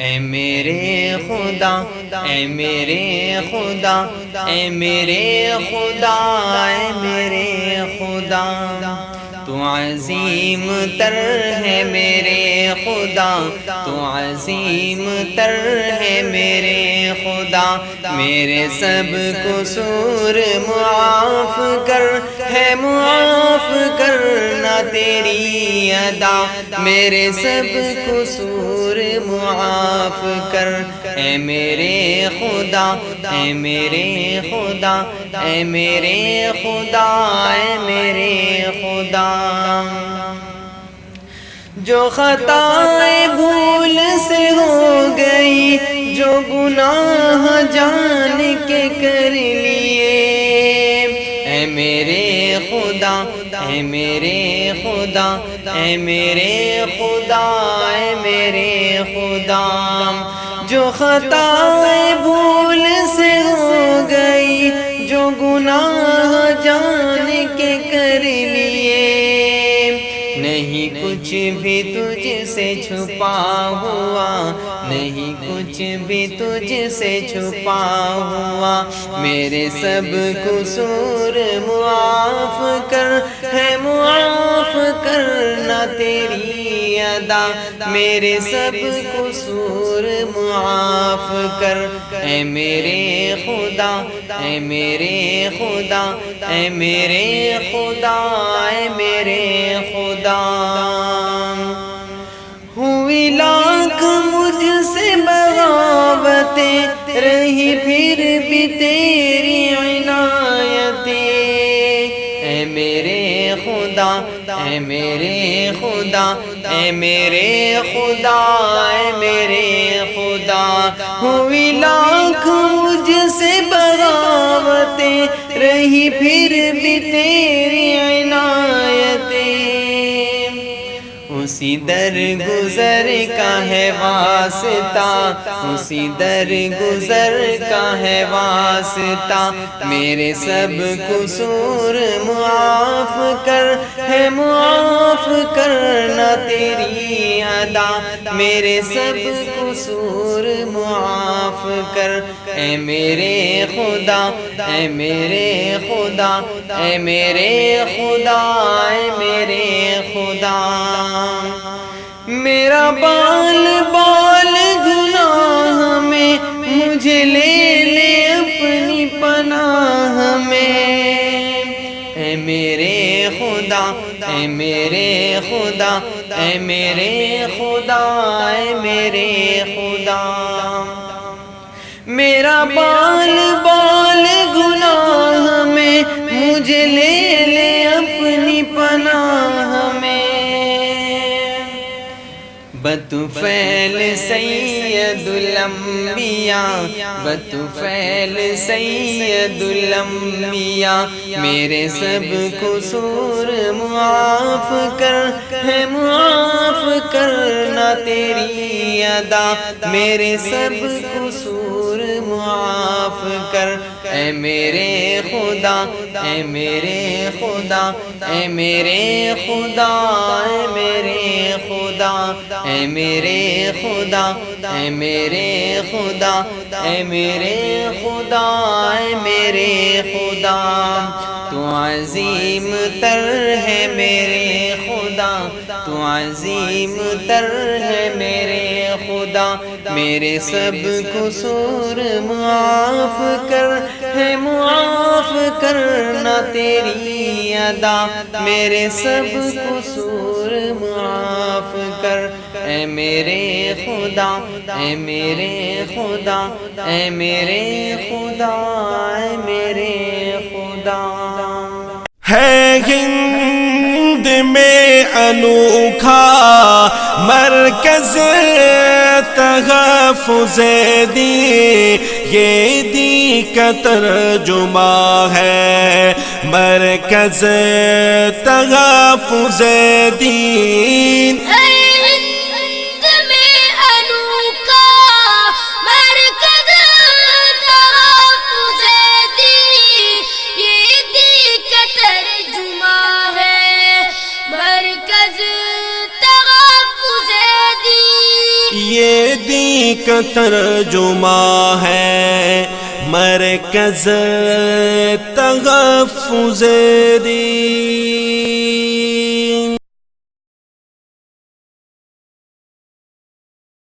اے میرے خدا، اے میرے خدا، اے میرے خدا، اے میرے خدا، تو عظیم تر ہے میرے خدا، تو عظیم تر ہے میرے خدا، میرے سب قصور معاف کر، ہے معاف کرنا تیری ادا، میرے سب قصور معاف کر، اے میرے خدا، اے میرے خدا، اے میرے خدا، اے میرے خدا، جو خطائیں بھول سے ہو گئی، جو گناہ جان کے کر لیے، اے میرے خدا، اے میرے خدا، اے میرے خدا، اے میرے خدا، جو خطائیں بھول سے ہو گئی، جو گناہ جان کے کر لیے، نہیں کچھ بھی تجھ سے چھپا ہوا، نہیں کچھ بھی تجھ سے چھپا ہوا، میرے سب قصور معاف کر، ہے معاف کرنا تیری ادا، میرے سب قصور معاف کر، اے میرے خدا، اے میرے خدا، اے میرے خدا، اے میرے خدا، ہوئی لاکھ مجھ سے بغاوتیں، رہی پھر بھی تیری عنایتیں، اے میرے خدا، اے میرے خدا، اے میرے خدا، اے میرے خدا، ہوئی لاکھ مجھ سے بغاوتیں، رہی پھر بھی تیری عنایتیں، اسی در گزر کا ہے واسطہ، اسی در گزر کا ہے واسطہ، میرے سب قصور معاف کر، ہے معاف کرنا تیری ادا، میرے سب قصور معاف کر، اے میرے خدا، اے میرے خدا، اے میرے خدا، اے میرے خدا، میرا بال بال گناہ میں، مجھے لے لے اپنی پناہ میں، اے میرے خدا، اے میرے خدا، اے میرے خدا، اے میرے خدا، میرا بال بال گناہ میں، مجھے لے لے اپنی پناہ میں، بطفیل سید الانبیاء، بطفیل سید الانبیاء، میرے سب قصور معاف کر، ہے معاف کرنا تیری ادا، میرے سب قصور معاف کر، اے میرے خدا، اے میرے خدا، اے میرے خدا، اے میرے خدا، اے میرے خدا، اے میرے خدا، اے میرے خدا، اے میرے خدا، تو عظیم تر ہے میرے خدا، تو عظیم تر ہے میرے خدا، میرے سب قصور معاف کر، ہے معاف کرنا تیری ادا، میرے سب قصور معاف کر، اے میرے خدا، اے میرے خدا، اے میرے خدا، اے میرے خدا، ہے ہند میں انوکھا مرکز تحفظ-E-Deen، یہ دین کا ترجمہ ہے مرکز تحفظ-E-Deen، یہ دین کا ترجمہ ہے مرکز تحفظ دین.